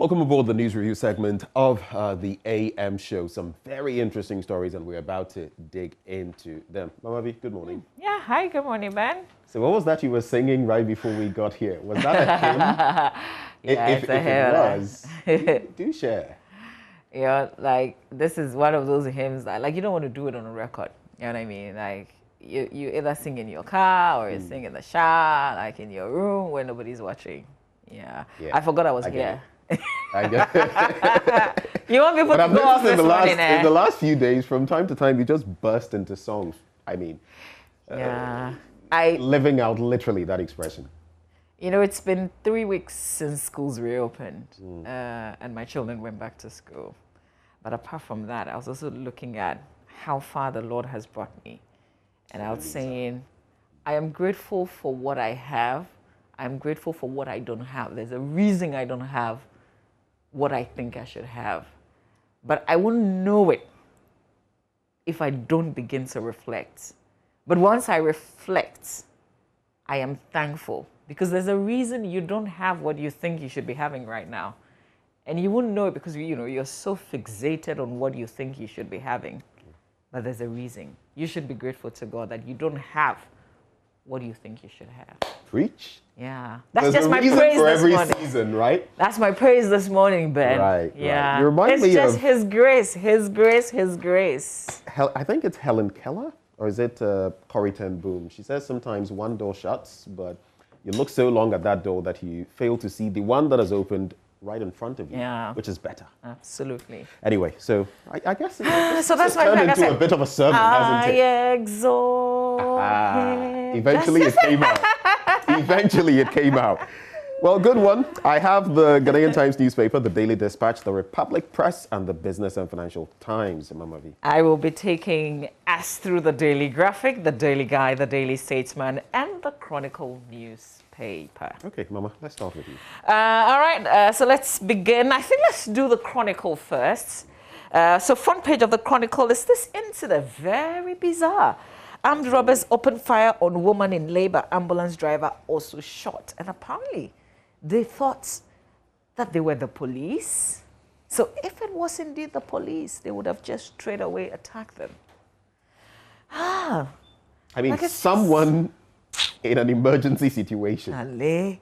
Welcome aboard the news review segment of the AM show. Some very interesting stories, and we're about to dig into them. Mama V, good morning. Yeah, hi, good morning, Ben. So what was that you were singing right before we got here? Was that a hymn? Yeah, if it was, do share. Yeah, like, this is one of those hymns that, like, you don't want to do it on a record. You know what I mean? Like, you either sing in your car or you sing in the shower, like in your room where nobody's watching. Yeah. I forgot I was here. I get it. You want people to go off this morning, in the last few days, from time to time, you just burst into songs. I mean, living out literally that expression. You know, it's been 3 weeks since schools reopened, and my children went back to school. But apart from that, I was also looking at how far the Lord has brought me. And I was saying, I am grateful for what I have. I'm grateful for what I don't have. There's a reason I don't have what I think I should have. But I won't know it if I don't begin to reflect. But once I reflect, I am thankful. Because there's a reason you don't have what you think you should be having right now. And you wouldn't know it because you're so fixated on what you think you should be having. But there's a reason. You should be grateful to God that you don't have what you think you should have. Preach. Yeah. That's There's just a my reason praise for this every morning. season, right? That's my praise this morning, Ben. Right. Yeah. Right. You remind me it's just of His grace, His grace, His grace. I think it's Helen Keller, or is it Corrie ten Boom? She says sometimes one door shuts, but you look so long at that door that you fail to see the one that has opened right in front of you, which is better. Absolutely. Anyway, so I guess so that's turned into a bit of a sermon, hasn't it? I exalt Him. Eventually it came out. Eventually it came out. Well, good one. I have the Ghanaian Times newspaper, the Daily Dispatch, the Republic Press, and the Business and Financial Times. Mama V. I will be taking us through the Daily Graphic, the Daily Guide, the Daily Statesman, and the Chronicle newspaper. Okay, Mama, let's start with you. All right, so let's begin. I think let's do the Chronicle first. So front page of the Chronicle is this incident, very bizarre. Armed robbers opened fire on woman in labor, ambulance driver also shot. And apparently, they thought that they were the police. So if it was indeed the police, they would have just straight away attacked them. I mean, someone in an emergency situation. I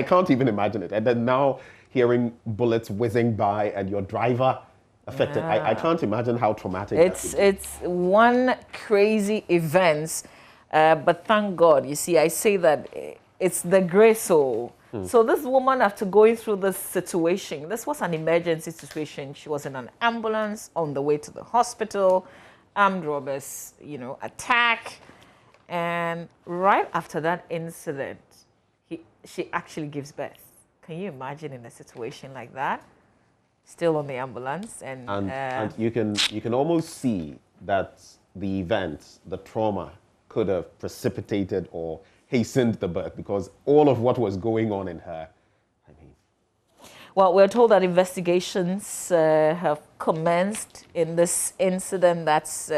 can't even imagine it. And then now hearing bullets whizzing by and your driver affected. I can't imagine how traumatic it's one crazy event, but thank God. You see, I say that it's the grace. So this woman, after going through this situation, this was an emergency situation. She was in an ambulance on the way to the hospital. Armed robbers, attack. And right after that incident, she actually gives birth. Can you imagine in a situation like that? Still on the ambulance, and you can almost see that the event, the trauma, could have precipitated or hastened the birth because all of what was going on in her. Well, we're told that investigations have commenced in this incident. That's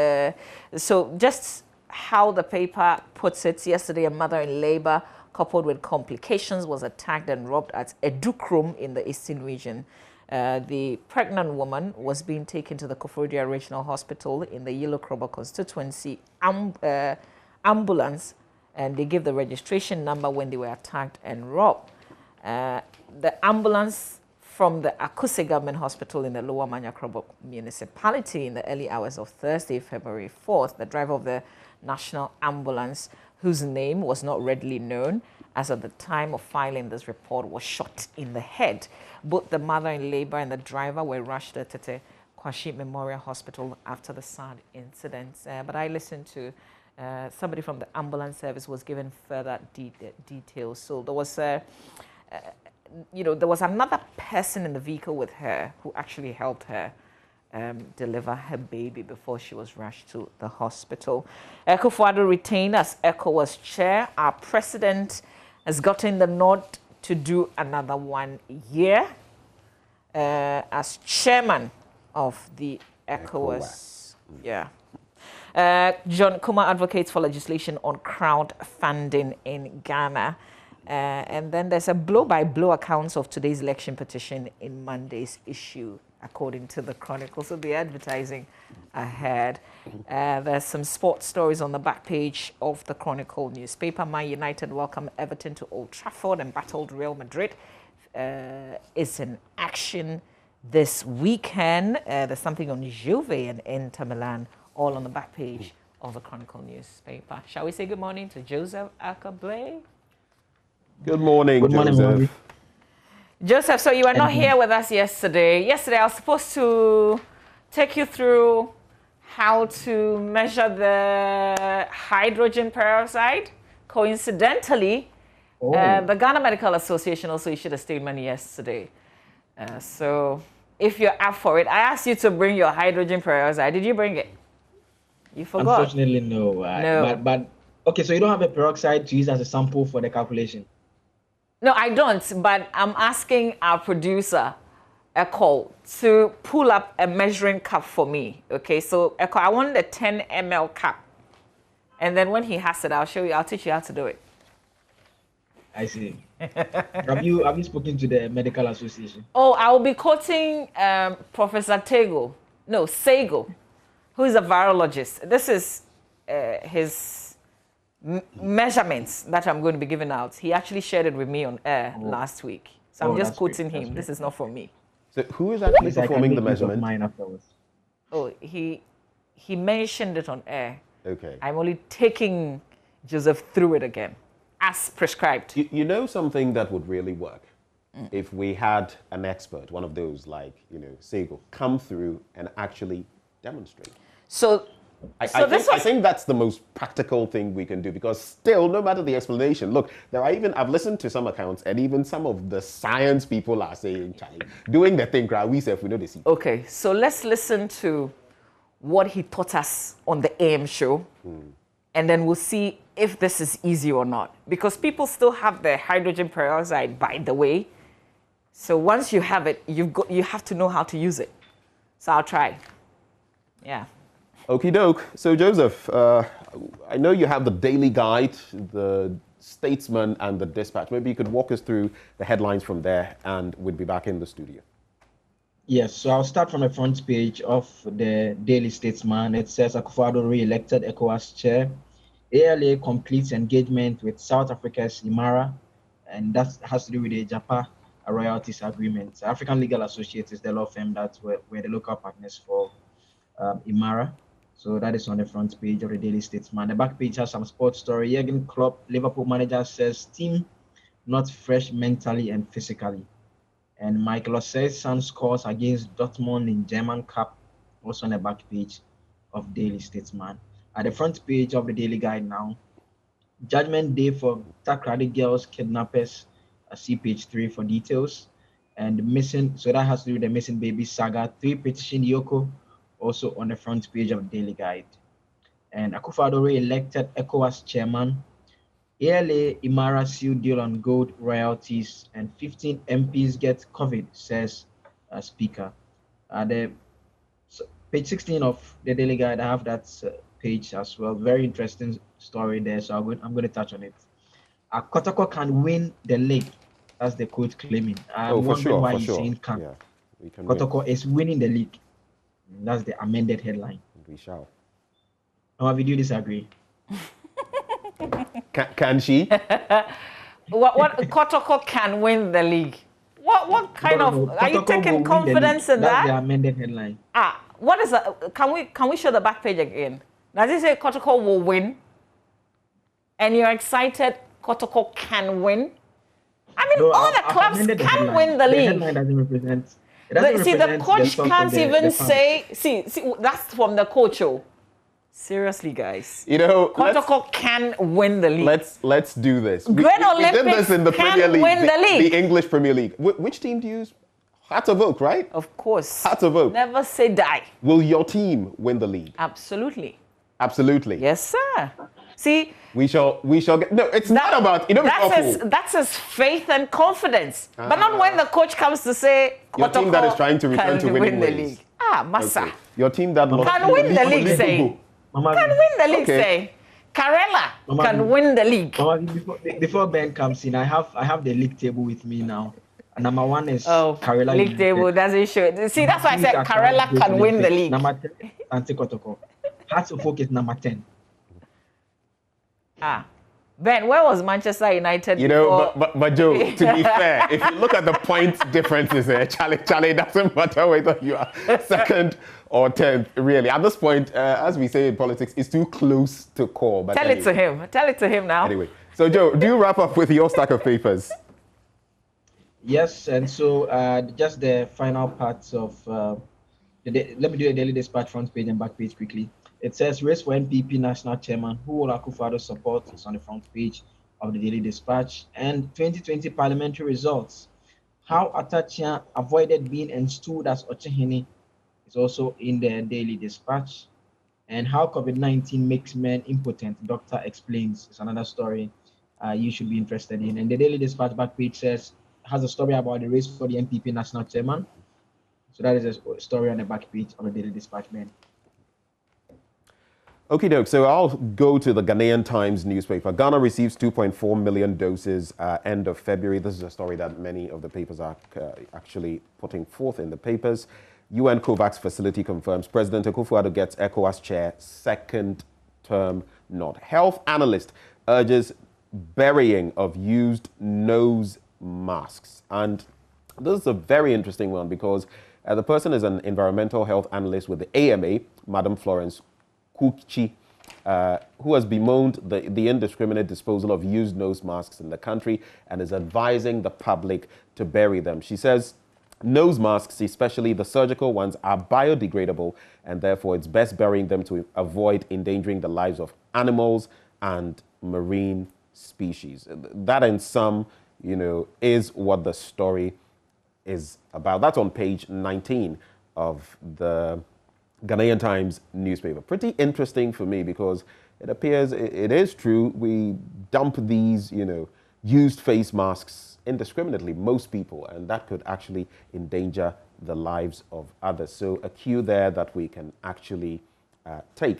so. Just how the paper puts it, yesterday, a mother in labor coupled with complications was attacked and robbed at Edukrom in the Eastern region. The pregnant woman was being taken to the Koforidua Regional Hospital in the Yellow Krobo constituency ambulance, and they gave the registration number when they were attacked and robbed. The ambulance from the Akuse Government Hospital in the Lower Manya Krobo municipality in the early hours of Thursday, February 4th, the driver of the national ambulance, whose name was not readily known as at the time of filing this report, was shot in the head. Both the mother in labor and the driver were rushed to Tete Kwashi Memorial Hospital after the sad incident. But I listened to somebody from the ambulance service was given further details. So there was there was another person in the vehicle with her who actually helped her deliver her baby before she was rushed to the hospital. Akufo Addo retained as ECOWAS chair. Our president has gotten the nod to do another 1 year as chairman of the ECOWAS. Yeah. John Kuma advocates for legislation on crowdfunding in Ghana. And then there's a blow-by-blow accounts of today's election petition in Monday's issue, according to the Chronicle. So the advertising ahead. There's some sports stories on the back page of the Chronicle newspaper. Man United welcome Everton to Old Trafford and battled Real Madrid. Is in action this weekend. There's something on Juve and Inter Milan, all on the back page of the Chronicle newspaper. Shall we say good morning to Joseph Akablay? Good morning, Joseph. Joseph, so you were not here with us yesterday. Yesterday, I was supposed to take you through how to measure the hydrogen peroxide. Coincidentally, the Ghana Medical Association also issued a statement yesterday. So if you're up for it, I asked you to bring your hydrogen peroxide. Did you bring it? You forgot? Unfortunately, no. No. But okay, so you don't have a peroxide to use as a sample for the calculation? No, I don't, but I'm asking our producer, Echo, to pull up a measuring cup for me. Okay, so Echo, I want the 10 ml cup. And then when he has it, I'll teach you how to do it. I see. Have you spoken to the medical association? Oh, I will be quoting Professor Sego, who is a virologist. This is his measurements that I'm going to be giving out. He actually shared it with me on air last week. So I'm just quoting him. This is not from me. So who is actually performing the measurement? Mine afterwards. Oh, he mentioned it on air. Okay. I'm only taking Joseph through it again, as prescribed. You know something that would really work? If we had an expert, one of those like, Sego, come through and actually demonstrate. So I think that's the most practical thing we can do, because still, no matter the explanation, look, I've listened to some accounts, and even some of the science people are saying, Charlie, doing the thing, we say if we know the secret. Okay, so let's listen to what he taught us on the AM show, and then we'll see if this is easy or not. Because people still have the hydrogen peroxide, by the way. So once you have it, you have to know how to use it. So I'll try. Yeah. Okie doke. So Joseph, I know you have the Daily Guide, the Statesman, and the Dispatch. Maybe you could walk us through the headlines from there, and we'll be back in the studio. Yes, so I'll start from the front page of the Daily Statesman. It says Akufo Addo re-elected ECOWAS chair. ALA completes engagement with South Africa's IMARA, and that has to do with the JAPA royalties agreement. African Legal Associates is the law firm that were the local partners for IMARA. So that is on the front page of the Daily Statesman. The back page has some sports story. Jurgen Klopp, Liverpool manager, says team not fresh mentally and physically. And Michael Ossei's son scores against Dortmund in German Cup, also on the back page of Daily Statesman. At the front page of the Daily Guide now, Judgment Day for Takrady girls kidnappers. See page 3 for details. And missing, so that has to do with the missing baby saga. 3 petition Yoko, also on the front page of Daily Guide. And Akufo Addo elected ECOWAS chairman. ALA IMARA seal deal on gold royalties, and 15 MPs get COVID, says Speaker. Page 16 of the Daily Guide, I have that page as well. Very interesting story there, so I'm going to touch on it. Kotoko can win the league. That's the quote claiming. I'm wondering why he's saying can. Yeah, Kotoko is winning the league. That's the amended headline. We shall. However, do you disagree? Can she? What Kotoko can win the league? What kind of are you taking confidence in that? That's the amended headline. What is that? Can we show the back page again? Does it say Kotoko will win? And you're excited Kotoko can win? I mean, all the clubs can win the league. The headline doesn't represent. The coach can't even say. See, that's from the coach. Seriously, guys. Kotoko can win the league. Let's do this. We did this in the Premier League. Win the league. The English Premier League. Which team do you use? Hearts of Oak, right? Of course. Hearts of Oak. Never say die. Will your team win the league? Absolutely. Absolutely. Yes, sir. See, we shall get. No, it's not about. That's his faith and confidence, but not when the coach comes to say your team that is trying to return to winning the league. Massa. Okay. Your team that can win the league. Say can win the league. Say Karela can win the league. Before Ben comes in, I have the league table with me now. Number 1 is Karela. League table doesn't show it. See, that's why I said Karela can win the league. Number 10, Antikotoko. Hearts of Oak is number 10. Ben, where was Manchester United? You know, but Joe, to be fair, if you look at the point differences there, Charlie, doesn't matter whether you are second or 10th, really. At this point, as we say in politics, it's too close to call. But Tell it to him. Tell it to him now. Anyway, so Joe, do you wrap up with your stack of papers? Yes, and so just the final parts of, let me do a Daily Dispatch front page and back page quickly. It says, race for NPP National Chairman, who will Akufo Addo support? It's on the front page of the Daily Dispatch. And 2020 parliamentary results. How Atachia avoided being installed as Ochehini is also in the Daily Dispatch. And how COVID-19 makes men impotent, doctor explains. It's another story you should be interested in. And the Daily Dispatch back page has a story about the race for the NPP National Chairman. So that is a story on the back page of the Daily Dispatch, man. Okay, doke. So I'll go to the Ghanaian Times newspaper. Ghana receives 2.4 million doses end of February. This is a story that many of the papers are actually putting forth in the papers. UN COVAX facility confirms President Akufo Addo gets ECOWAS chair second term nod. Health analyst urges burying of used nose masks. And this is a very interesting one because the person is an environmental health analyst with the AMA, Madam Florence Kuchi, who has bemoaned the indiscriminate disposal of used nose masks in the country and is advising the public to bury them. She says nose masks, especially the surgical ones, are biodegradable and therefore it's best burying them to avoid endangering the lives of animals and marine species. That in sum, is what the story is about. That's on page 19 of the Ghanaian Times newspaper. Pretty interesting for me because it appears it is true. We dump these, used face masks indiscriminately, most people, and that could actually endanger the lives of others. So a cue there that we can actually take.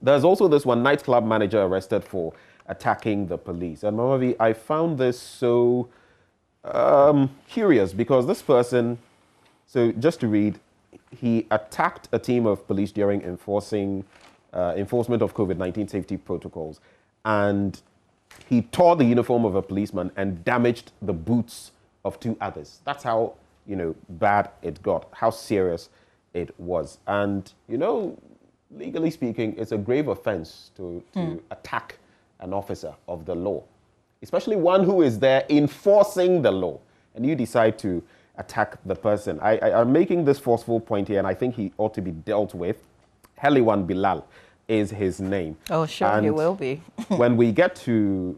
There's also this one, nightclub manager arrested for attacking the police. And Mamavi, I found this so curious because this person, so just to read, he attacked a team of police during enforcement of COVID-19 safety protocols. And he tore the uniform of a policeman and damaged the boots of 2 others. That's how, bad it got, how serious it was. And, legally speaking, it's a grave offense to attack an officer of the law, especially one who is there enforcing the law. And you decide to attack the person. I'm making this forceful point here, and I think he ought to be dealt with. Heliwan Bilal is his name. Oh, sure, and he will be. When we get to,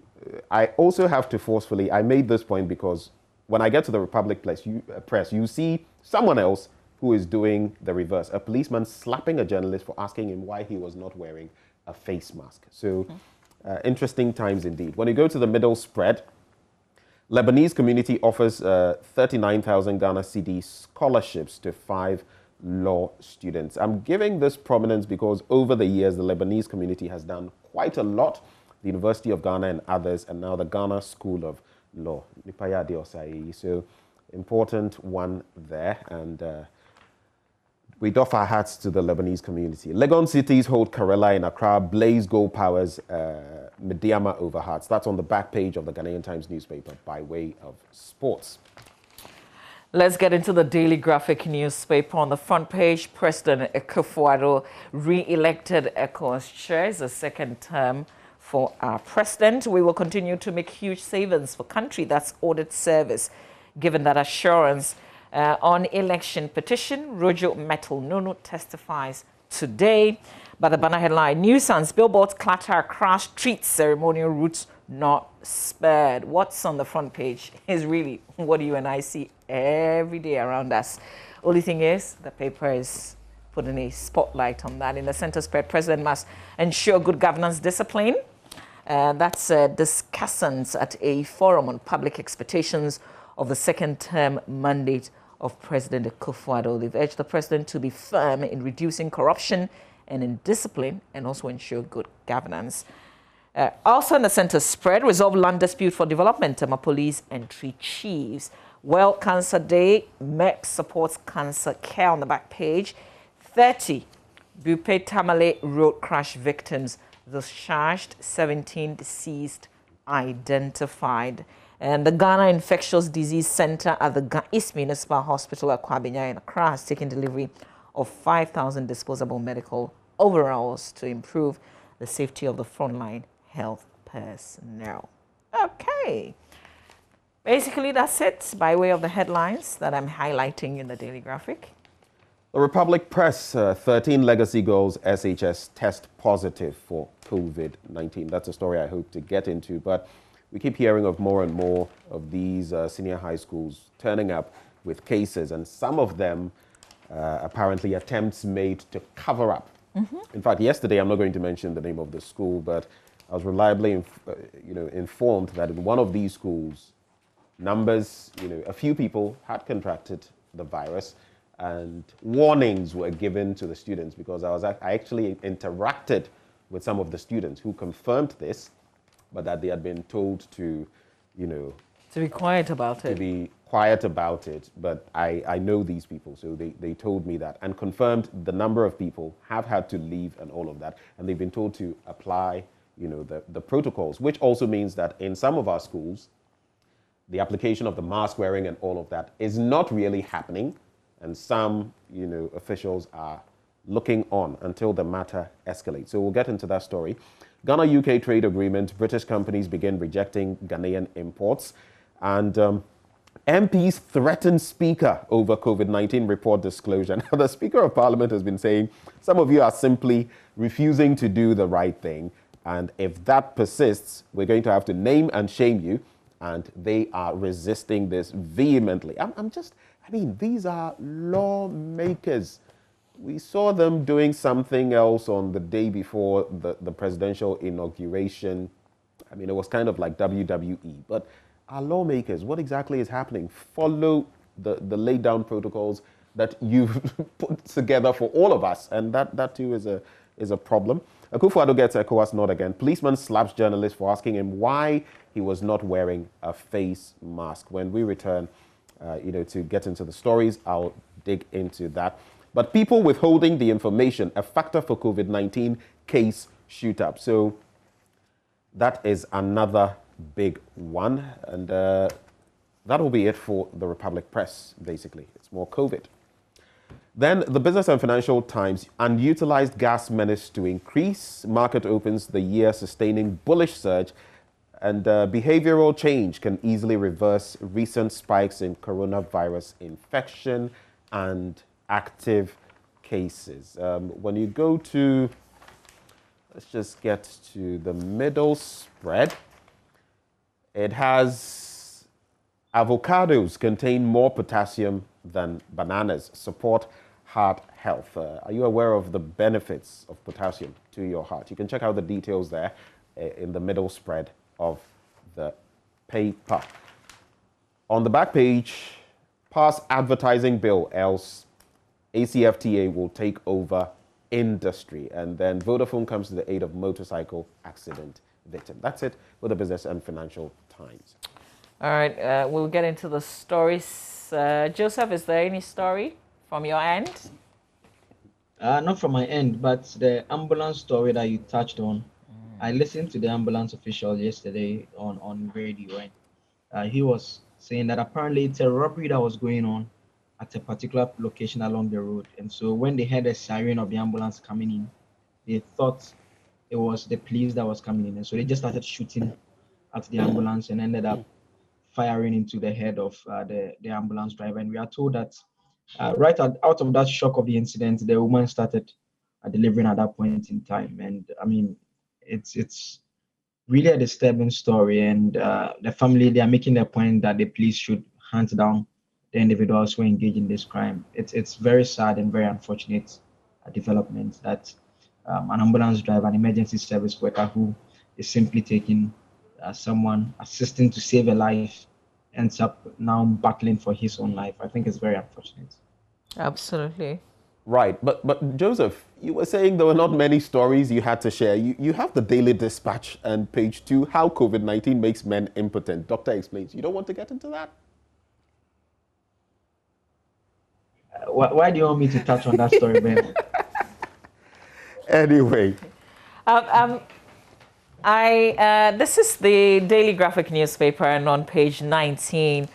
I also have to forcefully, I made this point because when I get to the Republic Press, you see someone else who is doing the reverse. A policeman slapping a journalist for asking him why he was not wearing a face mask. So interesting times indeed. When you go to the middle spread, Lebanese community offers 39,000 Ghana cedi scholarships to 5 law students. I'm giving this prominence because over the years, the Lebanese community has done quite a lot. The University of Ghana and others, and now the Ghana School of Law. So important one there. And we doff our hats to the Lebanese community. Legon cities hold Karela in Accra, Blaze Gold Powers, Mediama over Hearts. That's on the back page of the Ghanaian Times newspaper by way of sports. Let's get into the Daily Graphic newspaper. On the front page, President Akufo Addo re-elected ECOWAS chair. It's the second term for our president. We will continue to make huge savings for country. That's audit service. Given that assurance on election petition, Rojo Metal Nono testifies today. But the banner headline, nuisance, billboards clatter, crash, streets, ceremonial routes not spared. What's on the front page is really what you and I see every day around us. Only thing is, the paper is putting a spotlight on that. In the center spread, President must ensure good governance discipline. That's discussants at a forum on public expectations of the second term mandate of President Akufo Addo. They've urged the president to be firm in reducing corruption and in discipline and also ensure good governance. Also in the center spread, resolve land dispute for development, police and 3 chiefs. World Cancer Day, MEP supports cancer care on the back page. 30 Bupe Tamale road crash victims discharged, 17 deceased identified. And the Ghana Infectious Disease Center at the East Municipal Hospital at Kwabinya in Accra has taken delivery of 5,000 disposable medical overalls to improve the safety of the frontline health personnel. Okay. Basically, that's it by way of the headlines that I'm highlighting in the daily graphic. The Republic Press, 13 legacy girls SHS test positive for COVID-19. That's a story I hope to get into, but we keep hearing of more and more of these senior high schools turning up with cases, and some of them apparently attempts made to cover up. In fact, yesterday, I'm not going to mention the name of the school, but I was reliably informed that in one of these schools, a few people had contracted the virus, and warnings were given to the students, because I actually interacted with some of the students who confirmed this, but that they had been told to be quiet about it. To be quiet about it. But I know these people, so they told me that and confirmed the number of people have had to leave and all of that, and they've been told to apply the protocols, which also means that in some of our schools, the application of the mask wearing and all of that is not really happening. And some, officials are looking on until the matter escalates. So we'll get into that story. Ghana-UK trade agreement, British companies begin rejecting Ghanaian imports. And MPs threaten Speaker over COVID-19 report disclosure. Now, the Speaker of Parliament has been saying, some of you are simply refusing to do the right thing. And if that persists, we're going to have to name and shame you. And they are resisting this vehemently. These are lawmakers. We saw them doing something else on the day before the presidential inauguration. It was kind of like WWE. But our lawmakers, what exactly is happening? Follow the laid down protocols that you've put together for all of us. And that too is a problem. Akufo Addo gets ECOWAS nod again. Policeman slaps journalist for asking him why he was not wearing a face mask. When we return, to get into the stories, I'll dig into that. But people withholding the information, a factor for COVID-19 case shoot up. So that is another big one. And that will be it for the Republic Press, basically. It's more COVID. Then the Business and Financial Times, unutilized gas menace to increase. Market opens the year sustaining bullish surge. And behavioral change can easily reverse recent spikes in coronavirus infection and active cases. When you go to, let's just get to the middle spread. It has avocados contain more potassium than bananas, support heart health. Are you aware of the benefits of potassium to your heart? You can check out the details there in the middle spread of the paper. On the back page, pass advertising bill, else ACFTA will take over industry. And then Vodafone comes to the aid of motorcycle accident victim. That's it for the Business and Financial Times. All right, we'll get into the stories. Joseph, is there any story from your end? Not from my end, but the ambulance story that you touched on. I listened to the ambulance official yesterday on radio, and he was saying that apparently it's a robbery that was going on at a particular location along the road. And so when they heard a siren of the ambulance coming in, they thought it was the police that was coming in. And so they just started shooting at the ambulance and ended up firing into the head of the ambulance driver. And we are told that right out of that shock of the incident, the woman started delivering at that point in time. And it's really a disturbing story, and the family, they are making the point that the police should hunt down the individuals who engage in this crime. It's very sad and very unfortunate development that an ambulance driver, an emergency service worker who is simply taking someone, assisting to save a life, ends up now battling for his own life. I think it's very unfortunate. Absolutely. Right, but Joseph, you were saying there were not many stories you had to share. You have the Daily Dispatch and page 2, how COVID-19 makes men impotent. Doctor explains. You don't want to get into that? Why do you want me to touch on that story, Ben? Anyway. This is the Daily Graphic newspaper, and on page 19,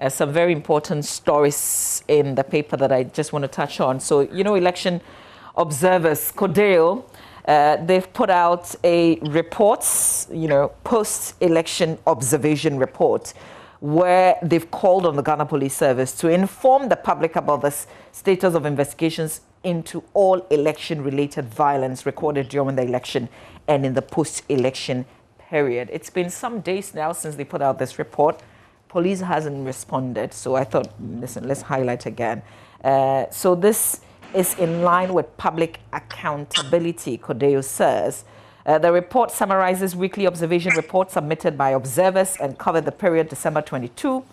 some very important stories in the paper that I just want to touch on. So, election observers, CODEO, they've put out a report, post-election observation report, where they've called on the Ghana Police Service to inform the public about the status of investigations into all election-related violence recorded during the election and in the post-election period. It's been some days now since they put out this report. Police hasn't responded, so I thought, listen, let's highlight again. So this is in line with public accountability, CODEO says. The report summarizes weekly observation reports submitted by observers and covered the period December 22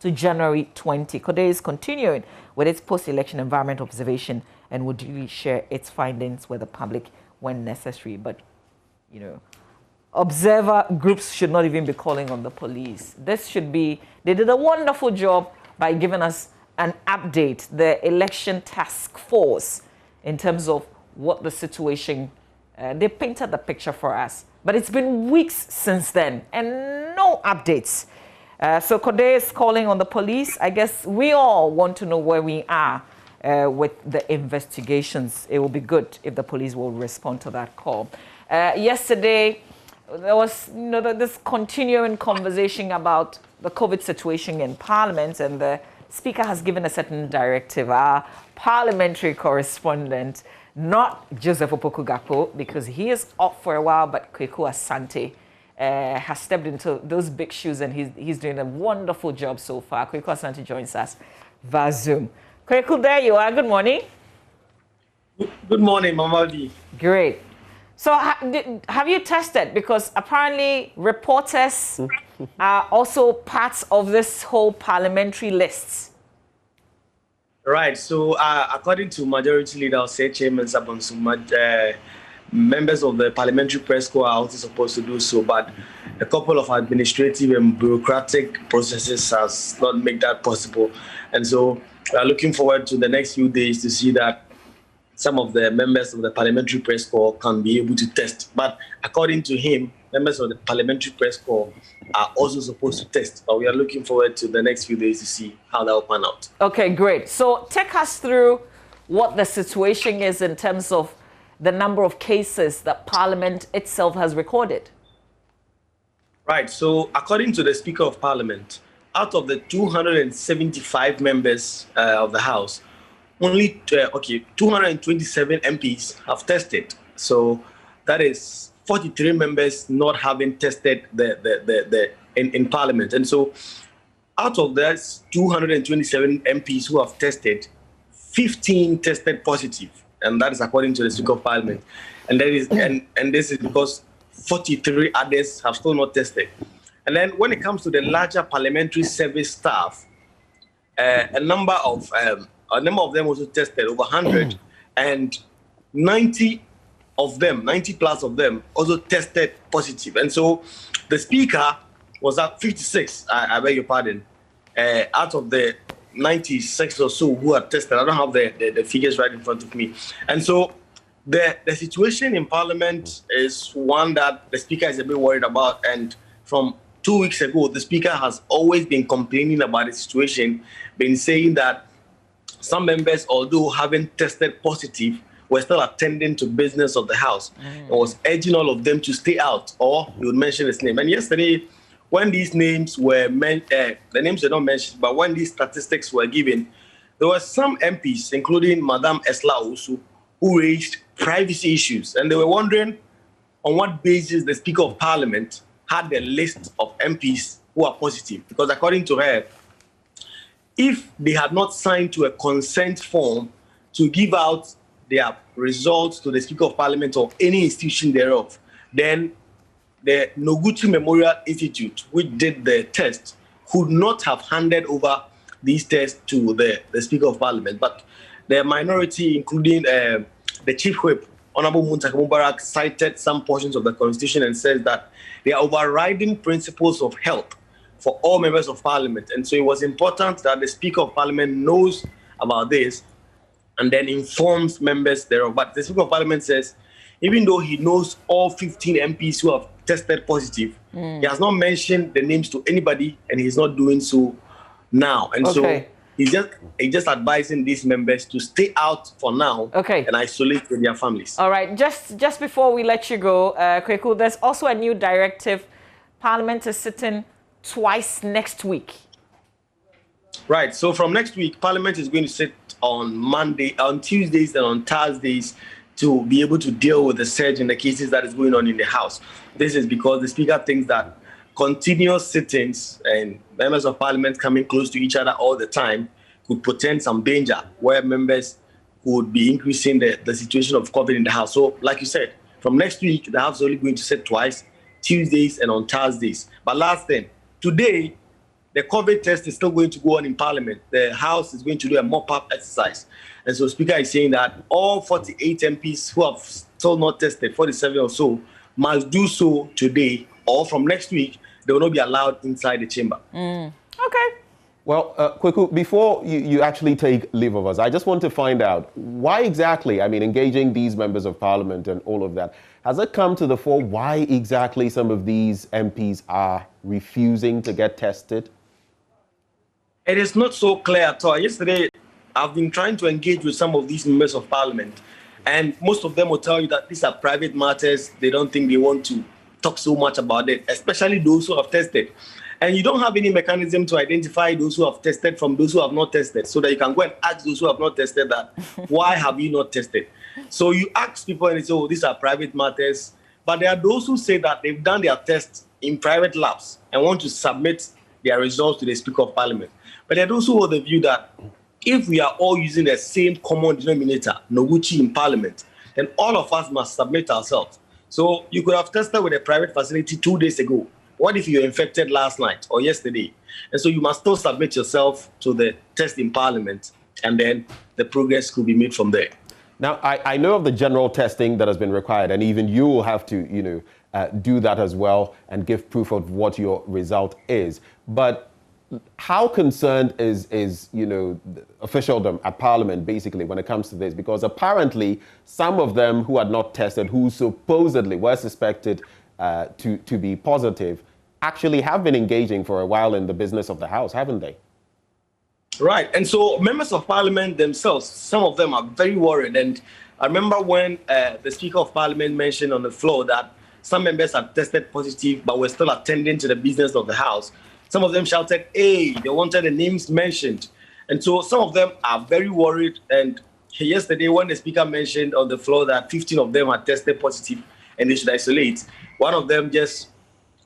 to January 20. CODEO is continuing with its post-election environment observation and would really share its findings with the public when necessary. But, observer groups should not even be calling on the police. This should be, they did a wonderful job by giving us an update, the election task force, in terms of what the situation, they painted the picture for us. But it's been weeks since then and no updates. So CODEO is calling on the police. I guess we all want to know where we are with the investigations. It will be good if the police will respond to that call. Yesterday, there was this continuing conversation about the COVID situation in Parliament, and the Speaker has given a certain directive. Our parliamentary correspondent, not Joseph Opoku-Gakpo, because he is off for a while, but Kweku Asante has stepped into those big shoes, and he's doing a wonderful job so far. Kweku Asante joins us via Zoom. Kweku, there you are. Good morning. Good morning, Mamadi. Great. So have you tested? Because apparently reporters are also parts of this whole parliamentary list. Right. So according to Majority Leader, Chairman Sabonsuma, members of the Parliamentary Press Corps are also supposed to do so, but a couple of administrative and bureaucratic processes has not made that possible. And so we are looking forward to the next few days to see that some of the members of the Parliamentary Press Corps can be able to test. But according to him, members of the Parliamentary Press Corps are also supposed to test. But we are looking forward to the next few days to see how that will pan out. Okay, great. So take us through what the situation is in terms of the number of cases that Parliament itself has recorded. Right. So according to the Speaker of Parliament, out of the 275 members of the House, only 227 MPs have tested. So that is 43 members not having tested in Parliament. And so out of those 227 MPs who have tested, 15 tested positive. And that is according to the Speaker of Parliament. And that is and this is because 43 others have still not tested. And then when it comes to the larger parliamentary service staff, a number of them also tested, over 100, and 90 plus of them also tested positive. And so the Speaker was at 56, I beg your pardon, out of the 96 or so who had tested. I don't have the figures right in front of me. And so the situation in Parliament is one that the Speaker is a bit worried about. And from 2 weeks ago, the Speaker has always been complaining about the situation, been saying that some members, although haven't tested positive, were still attending to business of the House. And was urging all of them to stay out, or he would mention his name. And yesterday, when these names were the names were not mentioned, but when these statistics were given, there were some MPs, including Madame Esla Osu, who raised privacy issues. And they were wondering on what basis the Speaker of Parliament had the list of MPs who are positive. Because according to her, if they had not signed to a consent form to give out their results to the Speaker of Parliament or any institution thereof, then the Noguchi Memorial Institute, which did the test, could not have handed over these tests to the Speaker of Parliament. But the minority, including the Chief Whip, Honorable Muntaka Mubarak, cited some portions of the Constitution and says that they are overriding principles of health for all members of Parliament. And so it was important that the Speaker of Parliament knows about this and then informs members thereof. But the Speaker of Parliament says, even though he knows all 15 MPs who have tested positive, he has not mentioned the names to anybody, and he's not doing so now. And so he's just advising these members to stay out for now and isolate with their families. All right. Just before we let you go, Kweku, there's also a new directive. Parliament is sitting twice next week. Right. So from next week, Parliament is going to sit on Tuesdays and on Thursdays to be able to deal with the surge in the cases that is going on in the House. This is because the Speaker thinks that continuous sittings and members of Parliament coming close to each other all the time could portend some danger where members would be increasing the situation of COVID in the House. So, like you said, from next week, the House is only going to sit twice, Tuesdays and on Thursdays. But last thing, today, the COVID test is still going to go on in Parliament. The House is going to do a mop-up exercise. And so Speaker is saying that all 48 MPs who have still not tested, 47 or so, must do so today, or from next week, they will not be allowed inside the chamber. Okay. Well, Kweku, before you actually take leave of us, I just want to find out why exactly, I mean, engaging these members of Parliament and all of that, has it come to the fore why exactly some of these MPs are refusing to get tested? It is not so clear at all. Yesterday, I've been trying to engage with some of these members of Parliament, and most of them will tell you that these are private matters. They don't think they want to talk so much about it, especially those who have tested. And you don't have any mechanism to identify those who have tested from those who have not tested, so that you can go and ask those who have not tested that, why have you not tested? So you ask people and they say, oh, these are private matters. But there are those who say that they've done their tests in private labs and want to submit their results to the Speaker of Parliament. But there are those who hold the view that if we are all using the same common denominator, Noguchi, in Parliament, then all of us must submit ourselves. So you could have tested with a private facility 2 days ago. What if you're infected last night or yesterday? And so you must still submit yourself to the test in Parliament, and then the progress could be made from there. Now, I know of the general testing that has been required, and even you will have to, do that as well and give proof of what your result is. But how concerned is officialdom at Parliament basically when it comes to this? Because apparently some of them who had not tested, who supposedly were suspected to be positive, actually have been engaging for a while in the business of the House, haven't they? Right. And so members of Parliament themselves, some of them are very worried. And I remember when the Speaker of Parliament mentioned on the floor that some members had tested positive but were still attending to the business of the House. Some of them shouted, hey, they wanted the names mentioned. And so some of them are very worried. And yesterday, when the Speaker mentioned on the floor that 15 of them had tested positive and they should isolate, one of them just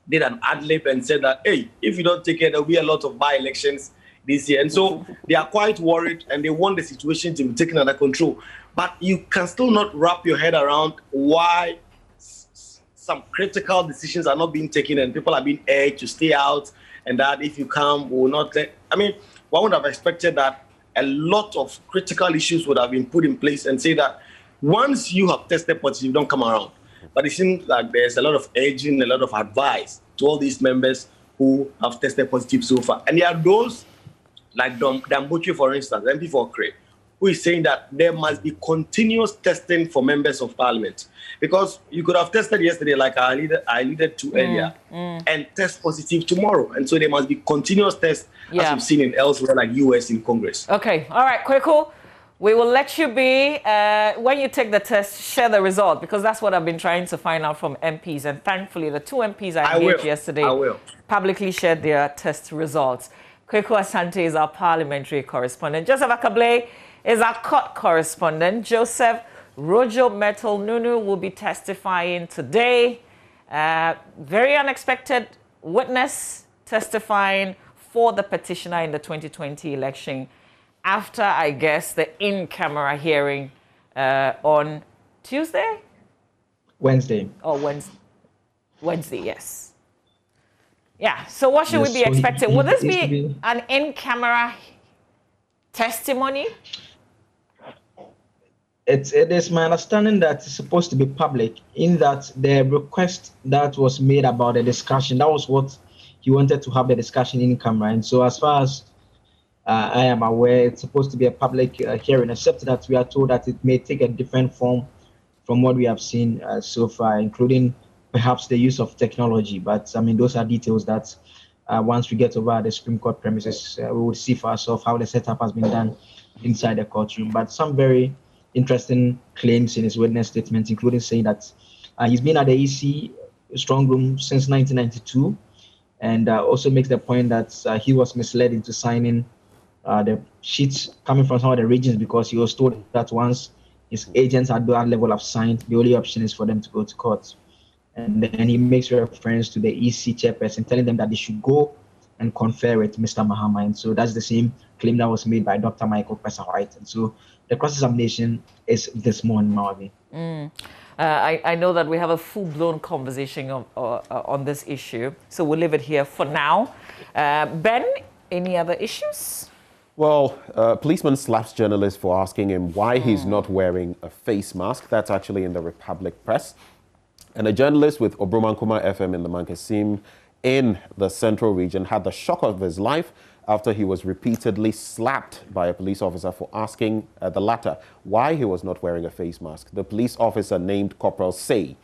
did an ad-lib and said that, hey, if you don't take it, there'll be a lot of by-elections this year. And so they are quite worried and they want the situation to be taken under control. But you can still not wrap your head around why some critical decisions are not being taken and people are being urged to stay out, and that if you come, we will not let. I mean, one would have expected that a lot of critical issues would have been put in place and say that once you have tested positive, don't come around. But it seems like there's a lot of urging, a lot of advice to all these members who have tested positive so far. And there are those, like Dambuchi, for instance, MP for Cray, who is saying that there must be continuous testing for members of Parliament. Because you could have tested yesterday, like I alluded to earlier, and test positive tomorrow. And so there must be continuous tests, as we've seen in elsewhere, like US in Congress. Okay. All right, Kweku. We will let you be. When you take the test, share the result, because that's what I've been trying to find out from MPs. And thankfully, the 2 MPs I engaged yesterday publicly shared their test results. Kweku Asante is our parliamentary correspondent. Joseph Akable is our court correspondent. Joseph Rojo Metal Nunu will be testifying today. Very unexpected witness testifying for the petitioner in the 2020 election after, I guess, the in-camera hearing on Tuesday? Wednesday. Oh, Wednesday, yes. Yeah, so what should we be expecting? Will this be an in-camera testimony? It is my understanding that it's supposed to be public, in that the request that was made about the discussion, that was what he wanted to have the discussion in camera. And so as far as I am aware, it's supposed to be a public hearing, except that we are told that it may take a different form from what we have seen so far, including perhaps the use of technology. But I mean, those are details that once we get over the Supreme Court premises, we will see for ourselves how the setup has been done inside the courtroom. But some very interesting claims in his witness statement, including saying that he's been at the EC strong room since 1992, and also makes the point that he was misled into signing the sheets coming from some of the regions, because he was told that once his agents at that level have signed, the only option is for them to go to court. And then he makes reference to the EC chairperson, telling them that they should go and confer with Mr. Mahama. And so that's the same claim that was made by Dr. Michael Pesa-White. And so the cross-examination is this morning, Mawabi. I know that we have a full-blown conversation on this issue, so we'll leave it here for now. Ben, any other issues? Well, policeman slaps journalist for asking him why he's not wearing a face mask. That's actually in the Republic Press. And a journalist with Obromankoma FM in the Mankasim in the Central Region had the shock of his life after he was repeatedly slapped by a police officer for asking the latter why he was not wearing a face mask. The police officer, named Corporal Say,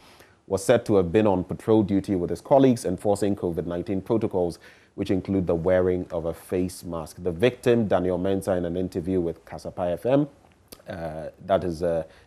was said to have been on patrol duty with his colleagues enforcing COVID-19 protocols, which include the wearing of a face mask. The victim, Daniel Mensah, in an interview with Kasapai FM, that is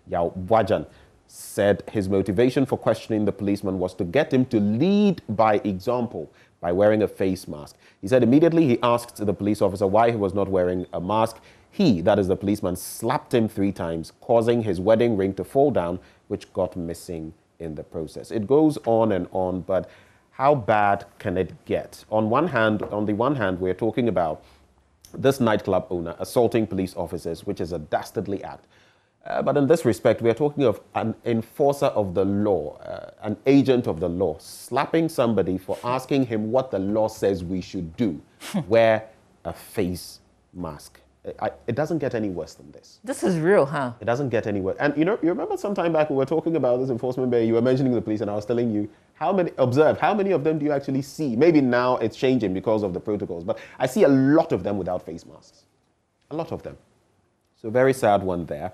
Yao Wajan, said his motivation for questioning the policeman was to get him to lead by example by wearing a face mask. He said immediately he asked the police officer why he was not wearing a mask. He, that is the policeman, slapped him 3 times, causing his wedding ring to fall down, which got missing in the process. It goes on and on, but how bad can it get? On the one hand, we're talking about this nightclub owner assaulting police officers, which is a dastardly act. But in this respect, we are talking of an enforcer of the law, an agent of the law, slapping somebody for asking him what the law says we should do. Wear a face mask. It doesn't get any worse than this. This is real, huh? It doesn't get any worse. And you remember some time back we were talking about this enforcement bay, you were mentioning the police, and I was telling you, how many of them do you actually see? Maybe now it's changing because of the protocols, but I see a lot of them without face masks. A lot of them. So very sad one there.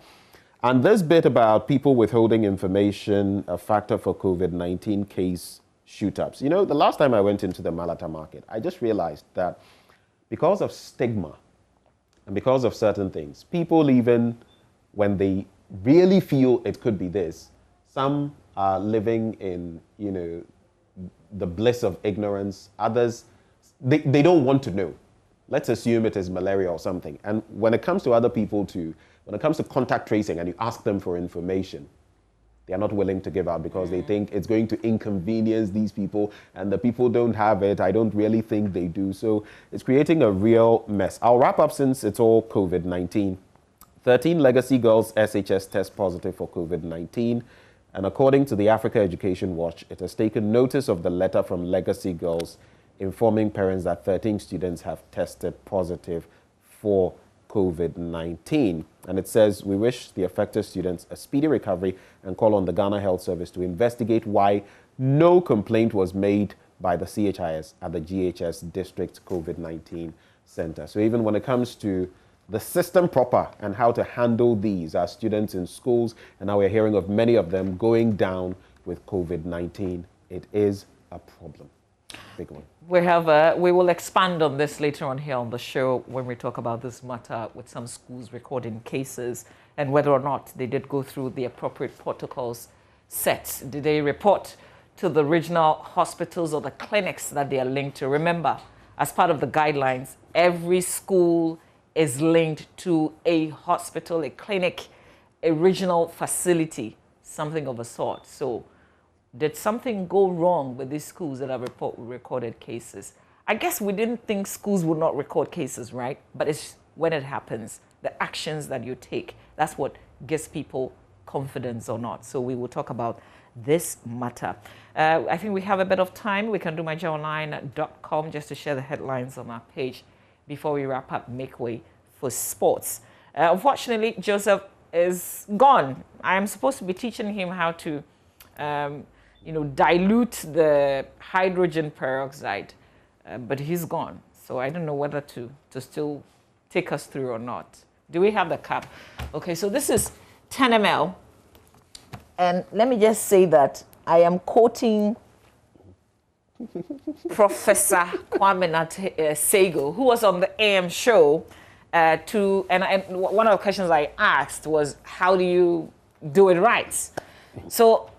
And this bit about people withholding information, a factor for COVID-19 case shoot-ups. The last time I went into the Malata market, I just realized that because of stigma and because of certain things, people, even when they really feel it could be this, some are living in, the bliss of ignorance. Others, they don't want to know. Let's assume it is malaria or something. And when it comes to other people too, when it comes to contact tracing and you ask them for information, they are not willing to give out because they think it's going to inconvenience these people, and the people don't have it. I don't really think they do. So it's creating a real mess. I'll wrap up since it's all COVID-19. 13 legacy girls SHS test positive for COVID-19. And according to the Africa Education Watch, it has taken notice of the letter from legacy girls informing parents that 13 students have tested positive for COVID-19. And it says, we wish the affected students a speedy recovery and call on the Ghana Health Service to investigate why no complaint was made by the CHIS at the GHS District COVID-19 Center. So even when it comes to the system proper and how to handle these as students in schools, and now we're hearing of many of them going down with COVID-19, it is a problem. Big one. We will expand on this later on here on the show when we talk about this matter with some schools recording cases and whether or not they did go through the appropriate protocols set. Did they report to the regional hospitals or the clinics that they are linked to? Remember, as part of the guidelines, every school is linked to a hospital, a clinic, a regional facility, something of a sort. So did something go wrong with these schools that have recorded cases? I guess we didn't think schools would not record cases, right? But it's when it happens, the actions that you take, that's what gives people confidence or not. So we will talk about this matter. I think we have a bit of time. We can do myjoyonline.com just to share the headlines on our page before we wrap up, make way for sports. Unfortunately, Joseph, is gone. I am supposed to be teaching him how to, dilute the hydrogen peroxide, but he's gone. So I don't know whether to still take us through or not. Do we have the cup? Okay, so this is 10 ml. And let me just say that I am quoting Professor Kwame Sego, who was on the AM show, and one of the questions I asked was, how do you do it right? So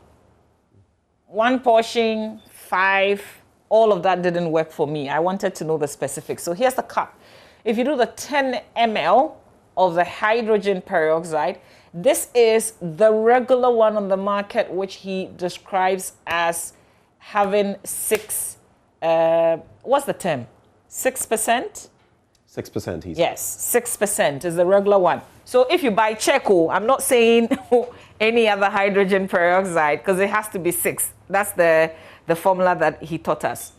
1 portion, 5, all of that didn't work for me. I wanted to know the specifics. So here's the cup. If you do the 10 ml of the hydrogen peroxide, this is the regular one on the market, which he describes as having 6, what's the term? 6%? 6%, he said. Yes, 6% is the regular one. So if you buy Checo, I'm not saying any other hydrogen peroxide, because it has to be 6. That's the formula that he taught us.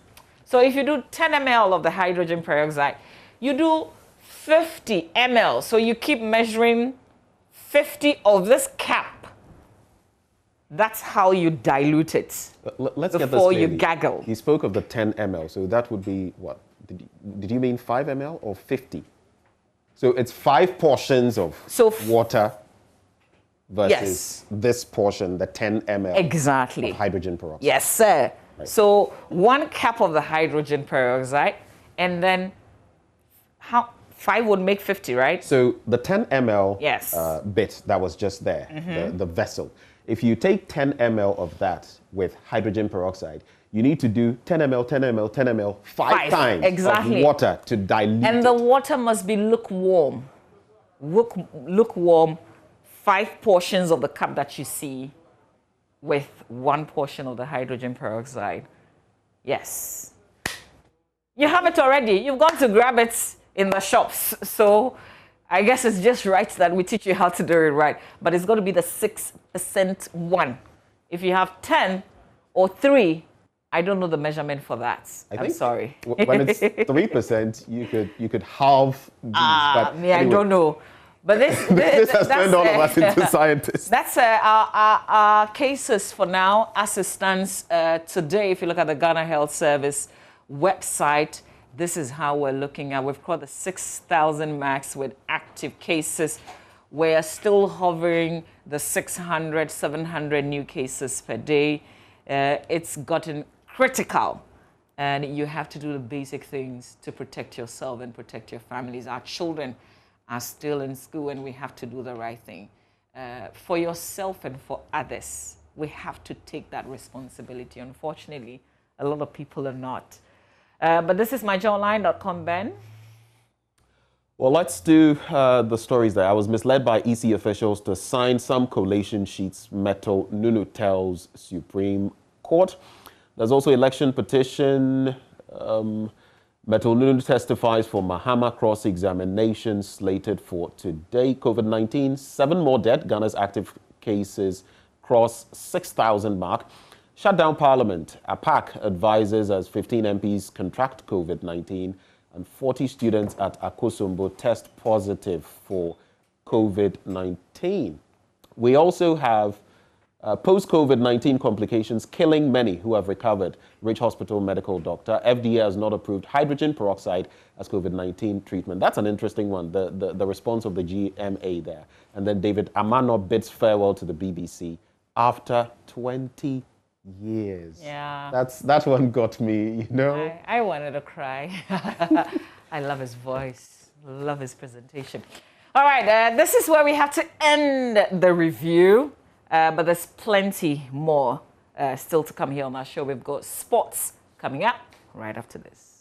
So if you do 10 ml of the hydrogen peroxide, you do 50 ml. So you keep measuring 50 of this cap. That's how you dilute it. Let's get this before you clearly. gaggle. He spoke of the 10 ml, so that would be what? Did you mean 5 ml or 50? So it's 5 portions of water versus this portion, the 10 ml exactly. of hydrogen peroxide. Yes, sir. Right. So 1 cup of the hydrogen peroxide, and then 5 would make 50, right? So the 10 ml yes. Bit that was just there, the vessel. If you take 10 ml of that with hydrogen peroxide, you need to do 10 ml, 10 ml, 10 ml, 5 times exactly. of water to dilute and the water must be lukewarm. Lukewarm, 5 portions of the cup that you see with 1 portion of the hydrogen peroxide. Yes. You have it already. You've gone to grab it in the shops. So I guess it's just right that we teach you how to do it right. But it's got to be the 6% one. If you have 10 or 3, I don't know the measurement for that. I'm sorry. When it's 3%, you could halve these. But anyway. I don't know. But this has turned all of us into scientists. That's our cases for now as it stands today. If you look at the Ghana Health Service website, this is how we're looking at. We've got the 6,000 marks with active cases. We're still hovering the 600, 700 new cases per day. It's gotten critical, and you have to do the basic things to protect yourself and protect your families. Our children are still in school, and we have to do the right thing. For yourself and for others, we have to take that responsibility. Unfortunately, a lot of people are not. But this is myjoyonline.com, Ben. Well, let's do the stories there. I was misled by EC officials to sign some collation sheets, Metal Nunu tells Supreme Court. There's also election petition. Metal Nunu testifies for Mahama cross-examination slated for today. COVID-19, 7 more dead. Ghana's active cases cross 6,000 mark. Shut down Parliament. APAC advises as 15 MPs contract COVID-19 and 40 students at Akosombo test positive for COVID-19. We also have post-COVID-19 complications killing many who have recovered. Rich Hospital medical doctor. FDA has not approved hydrogen peroxide as COVID-19 treatment. That's an interesting one, the response of the GMA there. And then David Amano bids farewell to the BBC after 20 years. Yeah. That one got me, you know. I wanted to cry. I love his voice, love his presentation. All right, this is where we have to end the review, but there's plenty more still to come here on our show. We've got sports coming up right after this.